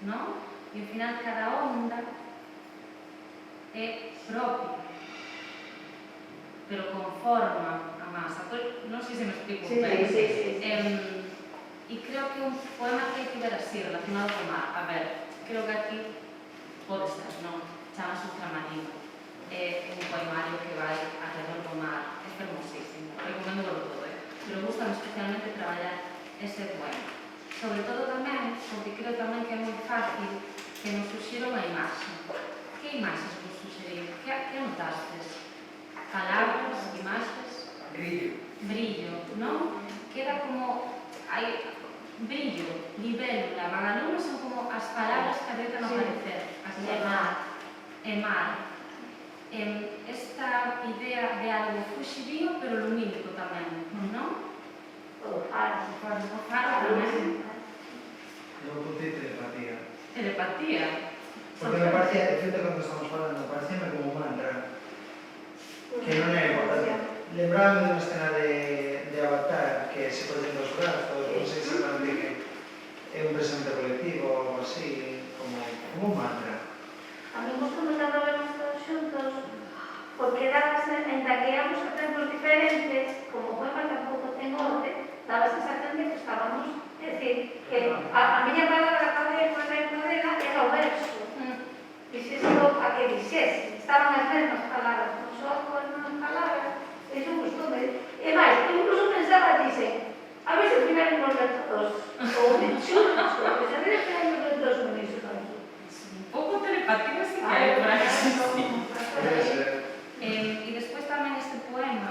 non? E ao final cada onda é propia, pero conforma a masa. Non sei se me explico ben. E creo que un poema que hai que ver así, relacionado con mar. A ver, creo que aquí pode ser, non? Chamas Ultramarino. É un poemario que vai alrededor do mar. É fermosísimo. Recomendo todo, pero gustame especialmente traballar ese poema. Sobre todo tamén, porque creo tamén que é moi fácil que nos suxira unha imaxe. Que imaxes vos suxeriu? Que anotastes? Palabras, imaxes? Brillo, non? Queda como... hai brillo, libélula, vagalume son como as palabras que adoitan aparecer. E mar. Esta idea de algo fuxidío, pero lumínico tamén, non? O faro. O faro tamén. Eu apuntei telepatía. Telepatía? Porque me parecía, de feito, cando estamos falando, parecíame como un mantra. Que non é importante. Lembrame de unha escena de Avatar, que se collen dos brazos, non sei exactamente que é un presente colectivo ou algo así, como un mantra. A mí gustame cando vemos todos xuntos, porque dabas, ainda que éramos a tempos diferentes, como o poema tampouco ten orde, daba a sensación de que estábamos, é dicir, que a miña palabra cadera era o verso. Dixese a que dixese, estaban as mesmas palabras, non só as mesmas palabras, eso gustoume. E máis, incluso pensaba, dixen, a ver se ao final nos ven todos, ou de chulos, ou se a ver se nos ven todos unísonos. Un pouco telepatía sí que hai por aquí. E despois tamén este poema,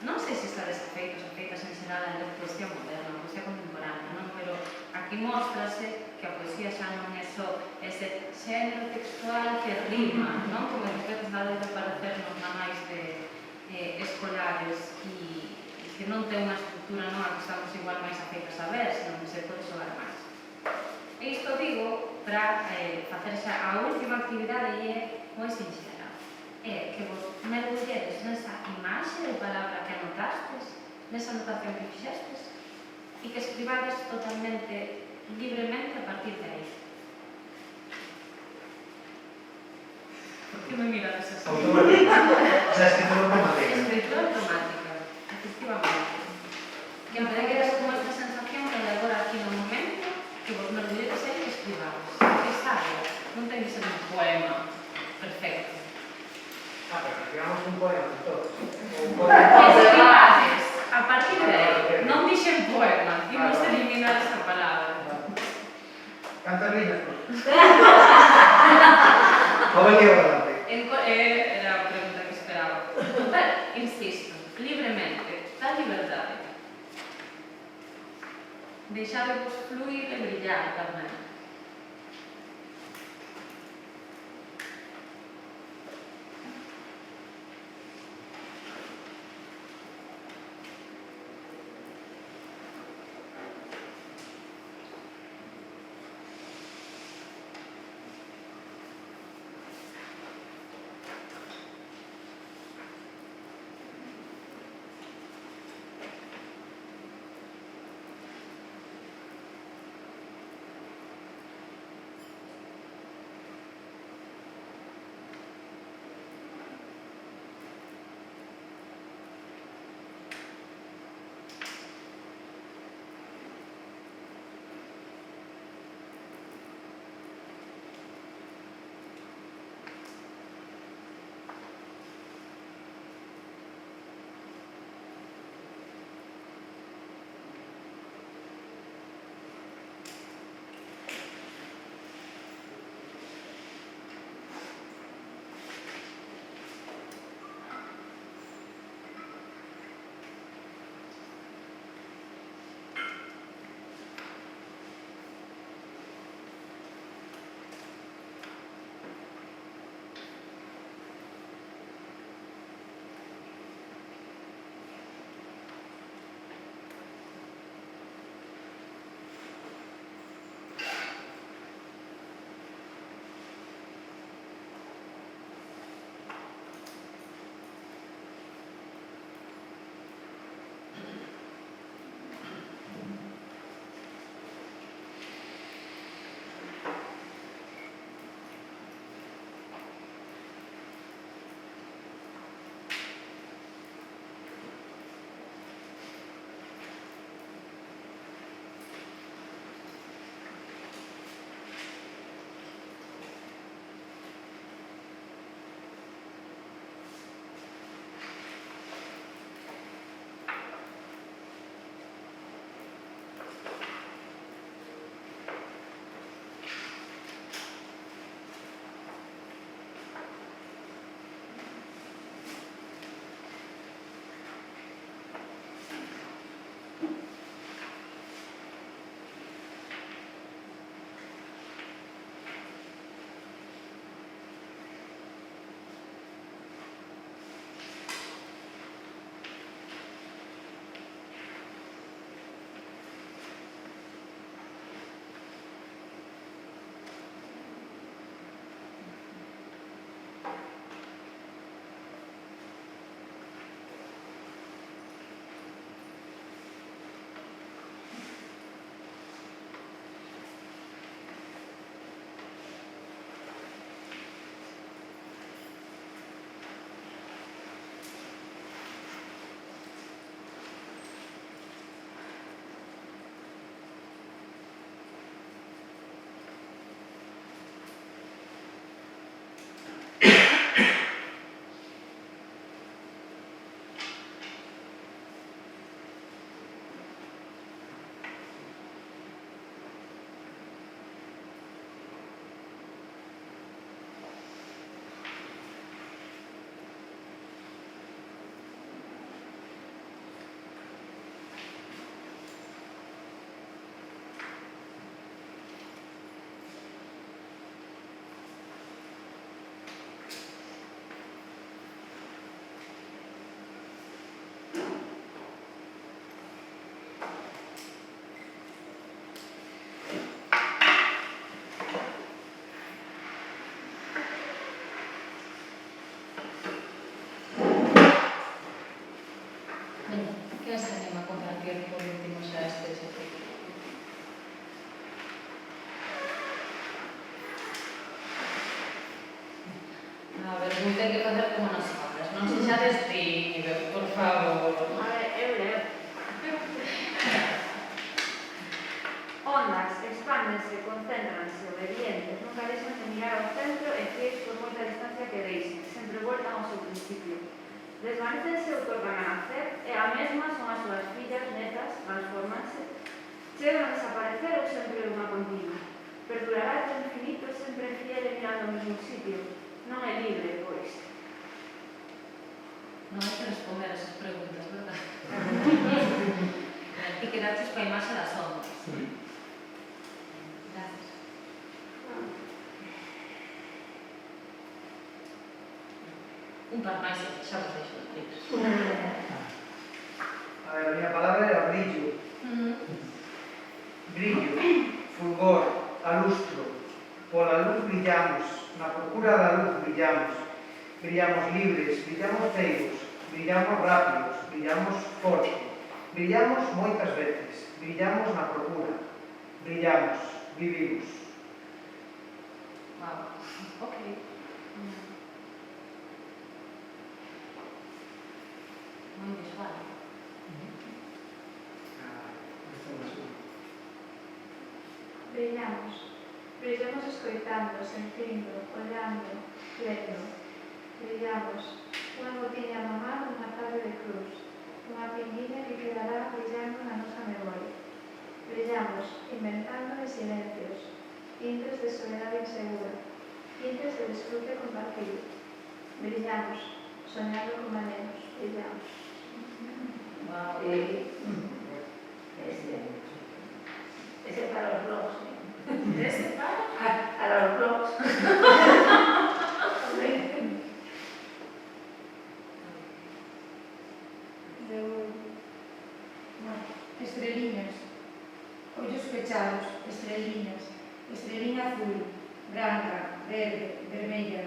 non sei se está desafeitos ou feitas en xeral en poesía moderna, poesía contemporánea, non? Pero aquí mostrase que a poesía xa non é só ese xénero textual que rima, non? Como as veces dá de aparecer nos manuais escolares e que non ten unha estrutura, non? A que estamos igual máis afeitos a ver, senón que se pode xogar máis. E isto digo para facer xa a última actividade e é moi sinxera. É que vos mergulledes nesa imaxe de palabra que anotastes, nesa anotación que fixestes, e que escribades totalmente, libremente a partir de aí. Por que me mirades así? Automática. O sea, escritura automática. Escritura automática, efectivamente. Que me quedas con esta sensación que hai agora aquí no momento, que vos mergulledes aí e escribades. Que sabe, non ten que ser un poema perfecto. Pero escribamos un poema de todos. Escribades a partir de aí. Non dixen poema, dimos eliminar esta palabra. Cantas rimas, por como é que eu balante? Era a pregunta que esperaba. Pero, insisto, libremente, da liberdade. Deixade-vos fluir e brillar tamén. un ten que facer como nosotras, non se xa tímido, por favor. A ver, eu leo. Ondas expándense, concéntranse, obedientes, nunca deixan de mirar ao centro e fieis por moita distancia que deixen, sempre voltan ao seu principio. Desvanecense ou tornan a nacer, e a mesma son as súas fillas, netas, transformanse, chegan a desaparecer ou sempre unha continua. Perdurará ata o infinito, sempre fiel e mirando ao mesmo sitio. Non é libre, pois. Non hai que responder a esas preguntas, verdad? E quedaches coa imaxe das ondas. Gracias. Un par máis e xa vos deixo os libros. A ver, a miña palabra era brillo. Brillo, fulgor, alustro. Pola luz brillamos, na procura da luz brillamos. Brillamos libres, brillamos ceibos, brillamos rápidos, brillamos forte. Brillamos moitas veces, brillamos na procura. Brillamos, vivimos. Wow. Ok. Moi visual. Brillamos. Brillamos escoitando, sentindo, olhando, lendo. Brillamos. Unha botiña na man nunha tarde de cruz. Unha pinguiña que quedará brillando na nosa memoria. Brillamos, inventando de silencios, intres de soledade insegura, intres de desfrute compartido. Brillamos, soñando como nenos. Brillamos. Wow. Ese para los blogs. Ese para? Para los blogs. Estreliñas, ollos pechados, estreliñas, estreliña azul, branca, verde, vermella,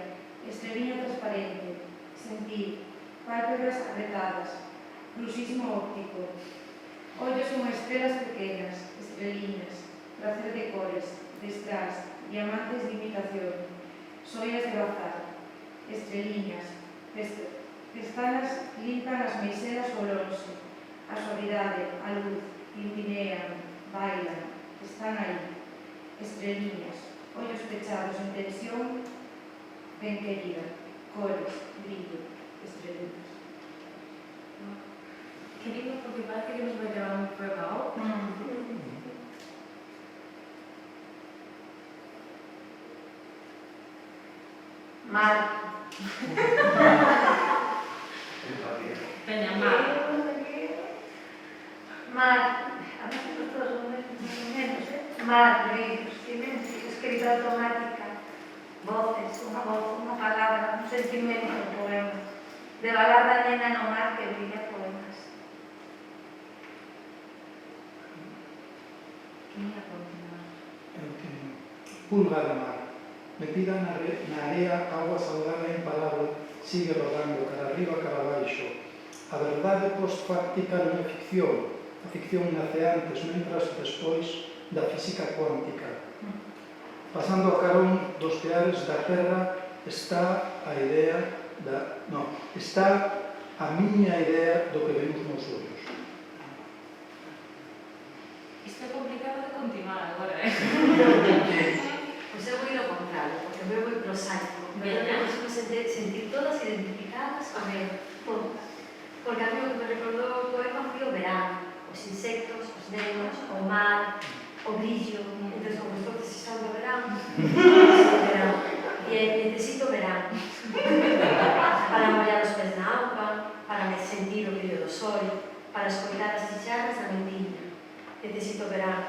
estreliña transparente, sentir, pálpebras apretadas, bruxismo óptico, ollos como estrelas pequenas, estreliñas, placer de cores, destrás, diamantes de imitación, soias de bazar, estreliñas, pestanas limpan as meixeras ao lonxe, a suavidade, a luz, tintinean, bailan, están aí, estreliñas, ollos pechados en tensión, ben querida, cores, brillo, estreliñas. Que lindo, porque parece que nos vai llevar un poema a outro. Mar. Peña mar. Mar. A mí me gustan los momentos, Mar, brillos, silencio, escrita automática, voces, unha voz, unha palabra, un sentimento, un poema. De vagar da nena no mar que brilla poemas. Quem ia continuar? Eu teño pulga de mar. Metida na area, agua salgada e imparable, sigue rodando cara arriba, cara abaixo. A verdade postfáctica non é ficción. A ficción nace antes, mentras despois da física cuántica. Pasando a carón dos teares da Terra está a idea da... Non, está a miña idea do que vemos nos ollos. Isto é complicado de continuar agora, Pois eu vou ir ao contrario, porque eu vou prosaico. Pero Veña. nos vamos sentir todas identificadas con el todas. Porque a mí o que me recordou o poema foi o verán, os insectos, os nenos, o mar, o brillo. Entón, como estou precisando verán, necesito verán. E necesito verán. Para mollar os pés na auga, para sentir o brillo do sol, para escoitar as chicharras da mentiña. Necesito verán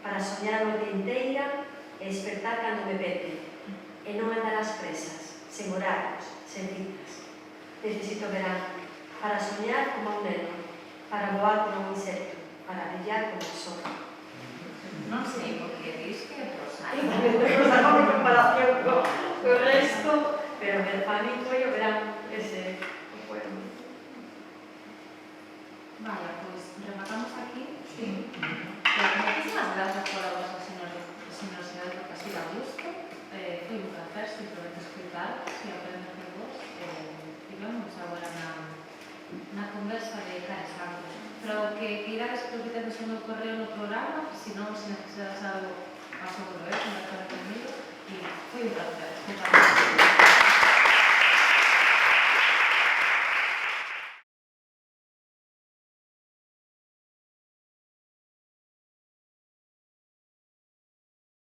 para soñar a noite inteira e despertar cando me pete, e non andar ás presas, sen horarios, sen citas. Necesito verán para soñar como un neno, para voar como un insecto, para brillar como o sol. Non sei por que dis que é prosaico. Nos sacamos de comparación co resto, pero para mí foi o verán ese o poema. Vale, pois rematamos aquí. Sí. Moitísimas gracias pola vosa generosidade porque así da gusto. Foi un placer simplemente escutar, si aprender de vos. deixo o meu correo no programa, se non, se necesitas algo, paso por eso, me conmigo, e foi un placer.